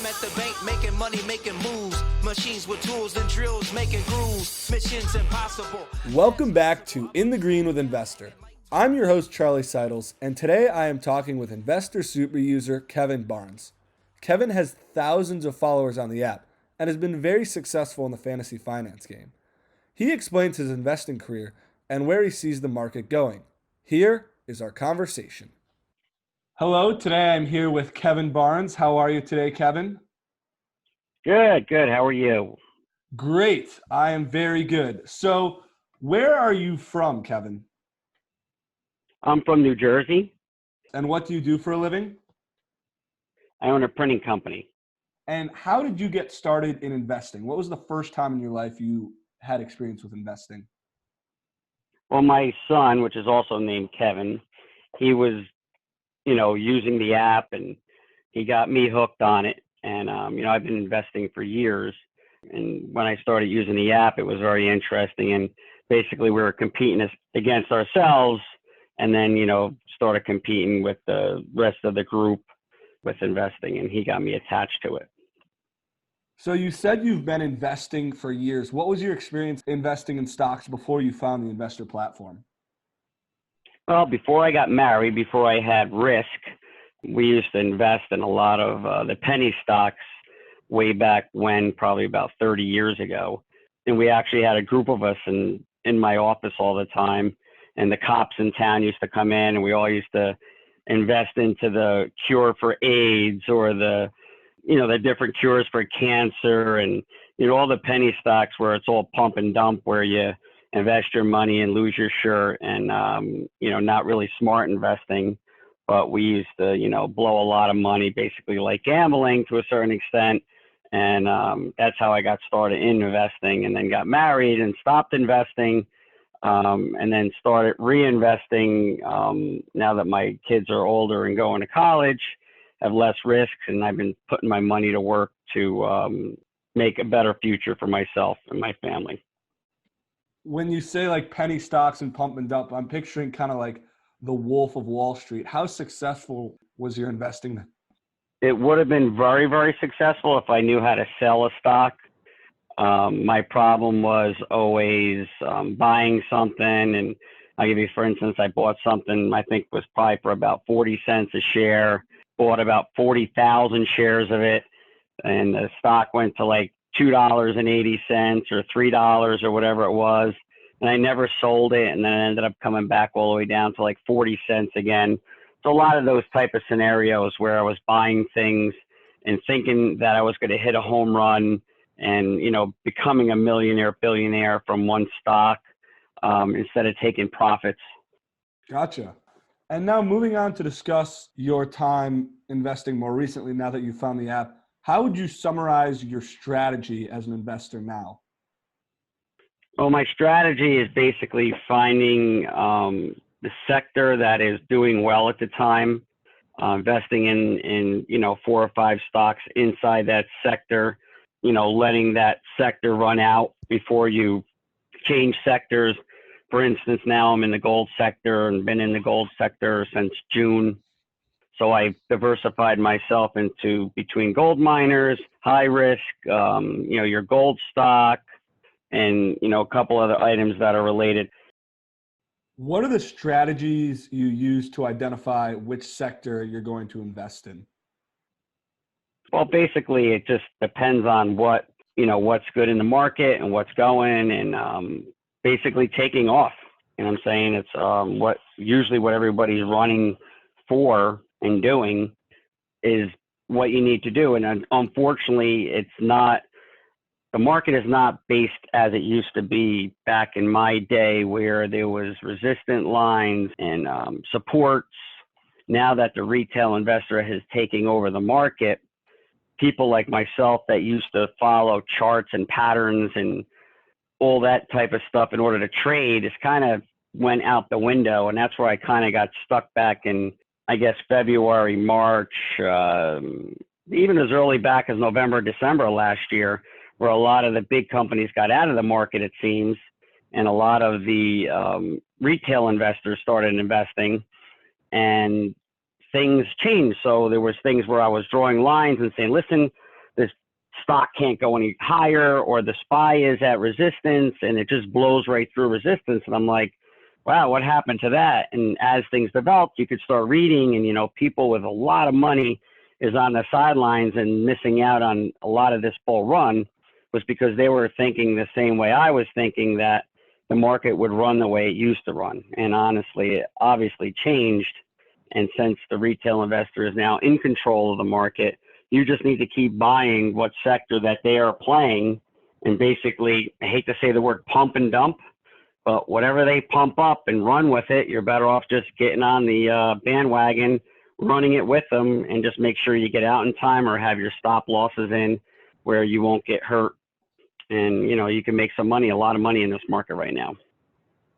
I'm at the bank making money, making moves. Machines with tools and drills, making grooves. Missions impossible. Welcome back to In the Green with Invstr. I'm your host, Charlie Seidels, and today I am talking with Invstr super user Kevin Barnes. Kevin has thousands of followers on the app and has been very successful in the fantasy finance game. He explains his investing career and where he sees the market going. Here is our conversation. Hello, today I'm here with Kevin Barnes. How are you today, Kevin? Good. How are you? Great. I am very good. So, where are you from, Kevin? I'm from New Jersey. And what do you do for a living? I own a printing company. And how did you get started in investing? What was the first time in your life you had experience with investing? Well, my son, which is also named Kevin, he was, using the app and he got me hooked on it. And, I've been investing for years. And when I started using the app, it was very interesting. And basically we were competing against ourselves and then, started competing with the rest of the group with investing, and he got me attached to it. So you said you've been investing for years. What was your experience investing in stocks before you found the Invstr platform? Well, before I got married, before I had risk, we used to invest in a lot of the penny stocks way back when, probably about 30 years ago. And we actually had a group of us in my office all the time. And the cops in town used to come in and we all used to invest into the cure for AIDS or the different cures for cancer and, all the penny stocks where it's all pump and dump where you invest your money and lose your shirt and, not really smart investing. But we used to, blow a lot of money, basically like gambling to a certain extent. And that's how I got started in investing, and then got married and stopped investing. And then started reinvesting now that my kids are older and going to college, have less risks, and I've been putting my money to work to make a better future for myself and my family. When you say like penny stocks and pump and dump, I'm picturing kind of like the Wolf of Wall Street. How successful was your investing then? It would have been very, very successful if I knew how to sell a stock. My problem was always buying something, and I'll give you, for instance, I bought something I think was probably for about 40 cents a share, bought about 40,000 shares of it, and the stock went to like $2.80 or $3 or whatever it was, and I never sold it, and then it ended up coming back all the way down to like 40 cents again. So a lot of those type of scenarios where I was buying things and thinking that I was going to hit a home run and, becoming a millionaire, billionaire from one stock instead of taking profits. Gotcha. And now moving on to discuss your time investing more recently, now that you found the app, how would you summarize your strategy as an investor now? Well, my strategy is basically finding the sector that is doing well at the time, investing in 4 or 5 stocks inside that sector, letting that sector run out before you change sectors. For instance, now I'm in the gold sector and been in the gold sector since June. So I diversified myself into between gold miners, high risk, your gold stock, and, a couple other items that are related. What are the strategies you use to identify which sector you're going to invest in? Well, basically, it just depends on what's good in the market and what's going, and basically taking off. I'm saying? It's what everybody's running for and doing is what you need to do. And unfortunately, it's not. The market is not based as it used to be back in my day, where there was resistant lines and supports. Now that the retail investor has taken over the market, people like myself that used to follow charts and patterns and all that type of stuff in order to trade is kind of went out the window. And that's where I kind of got stuck back in, I guess, February, March, even as early back as November, December last year, where a lot of the big companies got out of the market, it seems, and a lot of the retail investors started investing, and things changed. So there was things where I was drawing lines and saying, listen, stock can't go any higher, or the SPY is at resistance and it just blows right through resistance. And I'm like, wow, what happened to that? And as things developed, you could start reading, and, people with a lot of money is on the sidelines and missing out on a lot of this bull run was because they were thinking the same way I was thinking, that the market would run the way it used to run. And honestly, it obviously changed. And since the retail investor is now in control of the market, you just need to keep buying what sector that they are playing. And basically, I hate to say the word pump and dump, but whatever they pump up and run with it, you're better off just getting on the bandwagon, running it with them, and just make sure you get out in time or have your stop losses in where you won't get hurt. And, you can make some money, a lot of money in this market right now.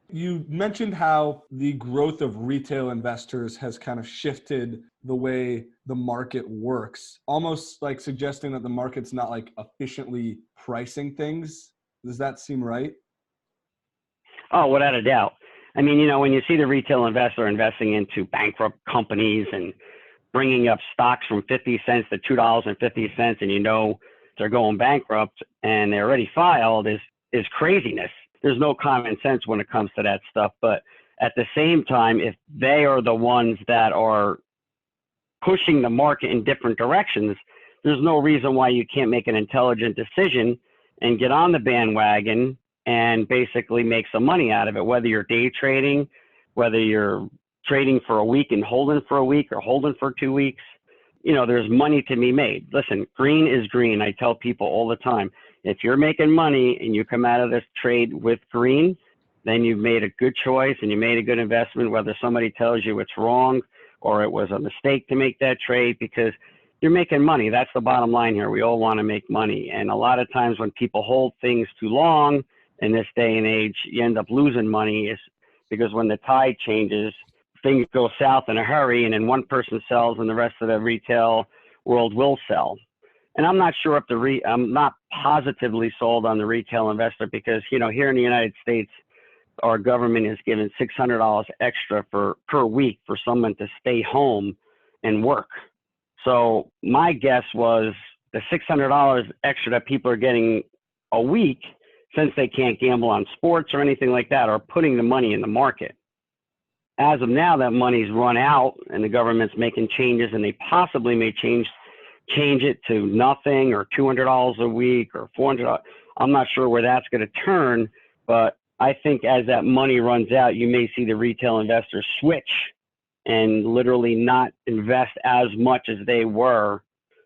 You mentioned how the growth of retail investors has kind of shifted the way the market works, almost like suggesting that the market's not like efficiently pricing things. Does that seem right? Oh, without a doubt. I mean, when you see the retail investor investing into bankrupt companies and bringing up stocks from 50 cents to $2.50, and they're going bankrupt and they're already filed, is craziness. There's no common sense when it comes to that stuff. But at the same time, if they are the ones that are pushing the market in different directions, there's no reason why you can't make an intelligent decision and get on the bandwagon and basically make some money out of it, whether you're day trading, whether you're trading for a week and holding for a week or holding for 2 weeks. There's money to be made. Listen, green is green. I tell people all the time, if you're making money and you come out of this trade with green, then you've made a good choice and you made a good investment, whether somebody tells you it's wrong or it was a mistake to make that trade, because you're making money. That's the bottom line here. We all want to make money. And a lot of times when people hold things too long in this day and age, you end up losing money, is because when the tide changes, things go south in a hurry, and then one person sells and the rest of the retail world will sell. And I'm not sure if I'm not positively sold on the retail investor, because, here in the United States, our government is giving $600 extra per week for someone to stay home and work. So my guess was the $600 extra that people are getting a week, since they can't gamble on sports or anything like that, are putting the money in the market. As of now, that money's run out and the government's making changes, and they possibly may change it to nothing or $200 a week or $400. I'm not sure where that's going to turn, but I think as that money runs out, you may see the retail investors switch and literally not invest as much as they were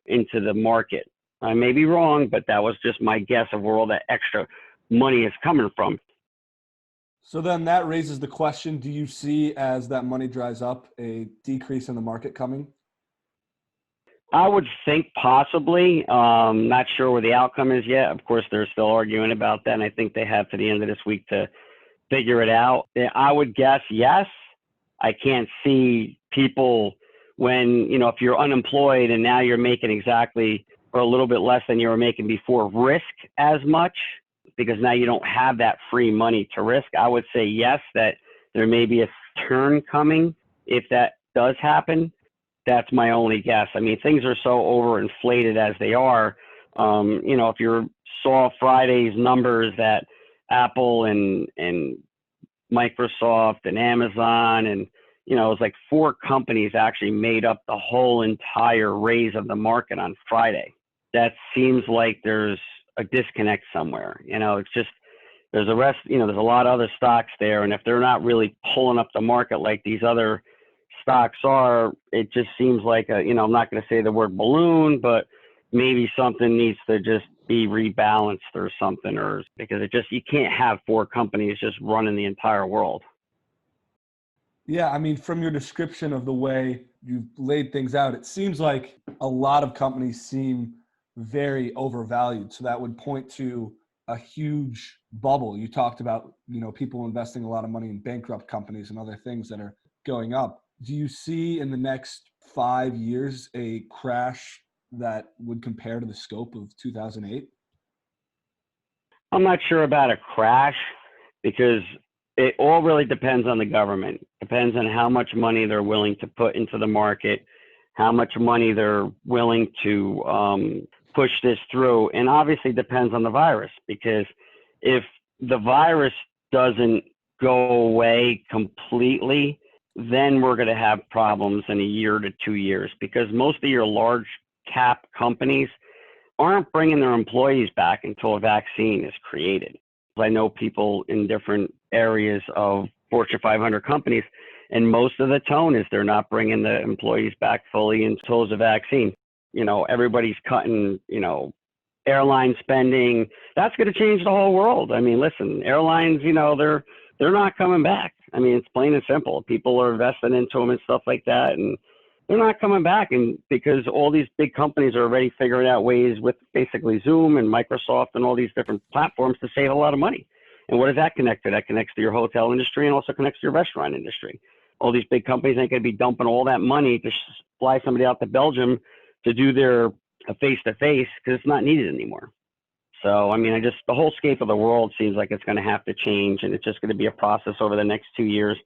into the market. I may be wrong, but that was just my guess of where all that extra money is coming from. So then that raises the question, do you see, as that money dries up, a decrease in the market coming? I would think possibly. Not sure where the outcome is yet. Of course, they're still arguing about that, and I think they have to the end of this week to figure it out. I would guess yes. I can't see people when, if you're unemployed and now you're making exactly or a little bit less than you were making before, risk as much, because now you don't have that free money to risk. I would say yes, that there may be a turn coming if that does happen. That's my only guess. I mean, things are so overinflated as they are. If you saw Friday's numbers that Apple and Microsoft and Amazon and, it was like 4 companies actually made up the whole entire raise of the market on Friday. That seems like there's a disconnect somewhere. It's just, there's a lot of other stocks there. And if they're not really pulling up the market like these other stocks are, it just seems like I'm not going to say the word balloon, but maybe something needs to just be rebalanced or something, or because you can't have 4 companies just running the entire world. Yeah, I mean, from your description of the way you've laid things out, it seems like a lot of companies seem very overvalued. So that would point to a huge bubble. You talked about, people investing a lot of money in bankrupt companies and other things that are going up. Do you see in the next 5 years a crash that would compare to the scope of 2008? I'm not sure about a crash, because it all really depends on the government. Depends on how much money they're willing to put into the market, how much money they're willing to push this through. And obviously depends on the virus, because if the virus doesn't go away completely, then we're going to have problems in a year to 2 years, because most of your large cap companies aren't bringing their employees back until a vaccine is created. I know people in different areas of Fortune 500 companies, and most of the tone is they're not bringing the employees back fully until there's a vaccine. Everybody's cutting, airline spending. That's going to change the whole world. I mean, listen, airlines, they're not coming back. I mean, it's plain and simple. People are investing into them and stuff like that, and they're not coming back. And because all these big companies are already figuring out ways with basically Zoom and Microsoft and all these different platforms to save a lot of money. And what does that connect to? That connects to your hotel industry and also connects to your restaurant industry. All these big companies ain't going to be dumping all that money to fly somebody out to Belgium to do their face-to-face, because it's not needed anymore. So, I mean, the whole scape of the world seems like it's going to have to change, and it's just going to be a process over the next 2 years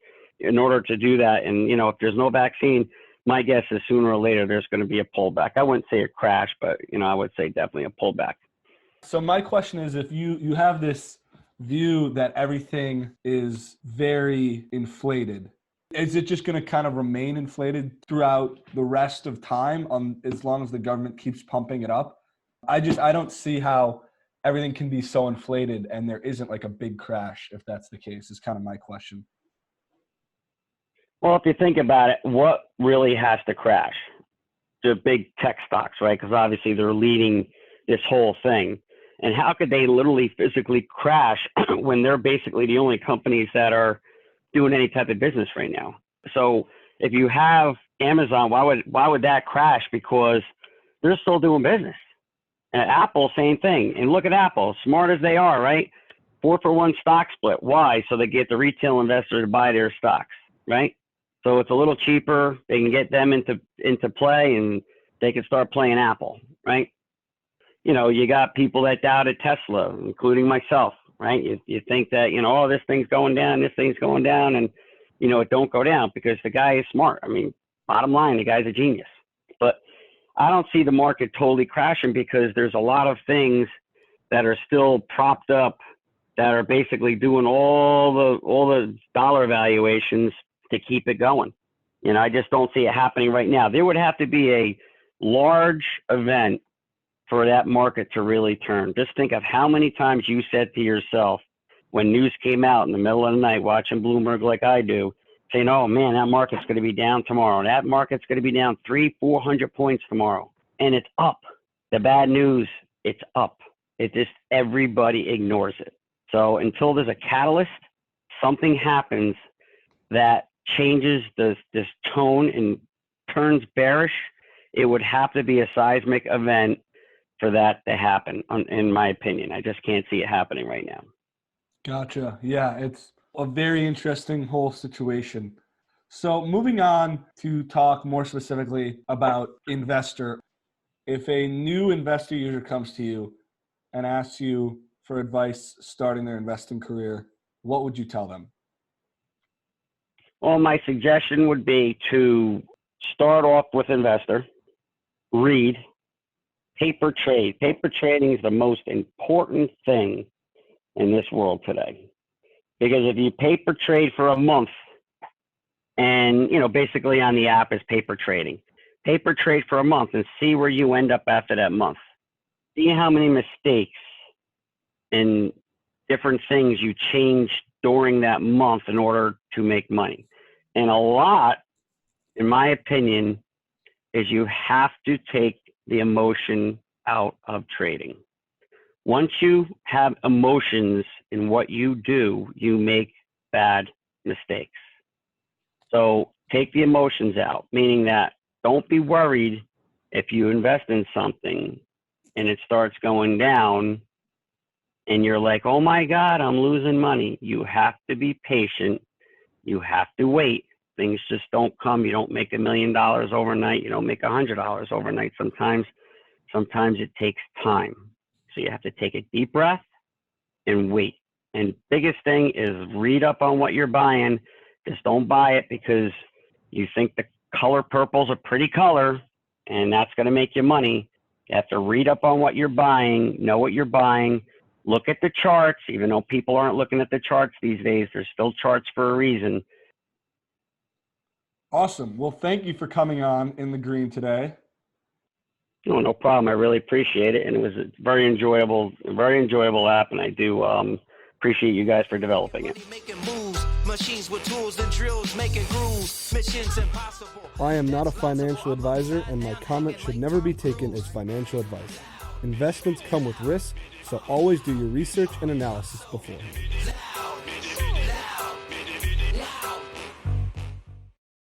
in order to do that. And, if there's no vaccine, my guess is sooner or later there's going to be a pullback. I wouldn't say a crash, but, I would say definitely a pullback. So my question is, if you have this view that everything is very inflated, is it just going to kind of remain inflated throughout the rest of time as long as the government keeps pumping it up? I don't see how everything can be so inflated and there isn't like a big crash, if that's the case, is kind of my question. Well, if you think about it, what really has to crash? The big tech stocks, right? Because obviously they're leading this whole thing. And how could they literally physically crash when they're basically the only companies that are doing any type of business right now? So if you have Amazon, why would that crash? Because they're still doing business. And Apple, same thing. And look at Apple, smart as they are, right? 4-for-1 stock split. Why? So they get the retail investor to buy their stocks, right? So it's a little cheaper. They can get them into play, and they can start playing Apple, right? You got people that doubted Tesla, including myself, right? You think that, this thing's going down, and, it don't go down because the guy is smart. I mean, bottom line, the guy's a genius. But I don't see the market totally crashing, because there's a lot of things that are still propped up that are basically doing all the dollar valuations to keep it going. I just don't see it happening right now. There would have to be a large event for that market to really turn. Just think of how many times you said to yourself when news came out in the middle of the night, watching Bloomberg like I do, saying, oh man, that market's going to be down tomorrow. That market's going to be down 300-400 points tomorrow. And it's up. The bad news, it's up. It just, everybody ignores it. So until there's a catalyst, something happens that changes this tone and turns bearish, it would have to be a seismic event for that to happen, in my opinion. I just can't see it happening right now. Gotcha. Yeah, it's a very interesting whole situation. So moving on to talk more specifically about Invstr. If a new Invstr user comes to you and asks you for advice starting their investing career, what would you tell them? Well, my suggestion would be to start off with Invstr, read, paper trade. Paper trading is the most important thing in this world today. Because if you paper trade for a month, and basically on the app is paper trading. Paper trade for a month and see where you end up after that month. See how many mistakes and different things you change during that month in order to make money. And a lot, in my opinion, is you have to take the emotion out of trading. Once you have emotions in what you do, you make bad mistakes. So take the emotions out, meaning that don't be worried if you invest in something and it starts going down and you're like, oh my God, I'm losing money. You have to be patient. You have to wait. Things just don't come. You don't make $1 million overnight. You don't make $100 overnight. Sometimes it takes time. So you have to take a deep breath and wait. And biggest thing is read up on what you're buying. Just don't buy it because you think the color purple's a pretty color and that's going to make you money. You have to read up on what you're buying, know what you're buying, look at the charts. Even though people aren't looking at the charts these days, there's still charts for a reason. Awesome. Well, thank you for coming on In the Green today. No, no problem. I really appreciate it, and it was a very enjoyable app, and I do appreciate you guys for developing it. Machines with tools and drills making grooves. Missions impossible. I am not a financial advisor, and my comments should never be taken as financial advice. Investments come with risk, so always do your research and analysis beforehand.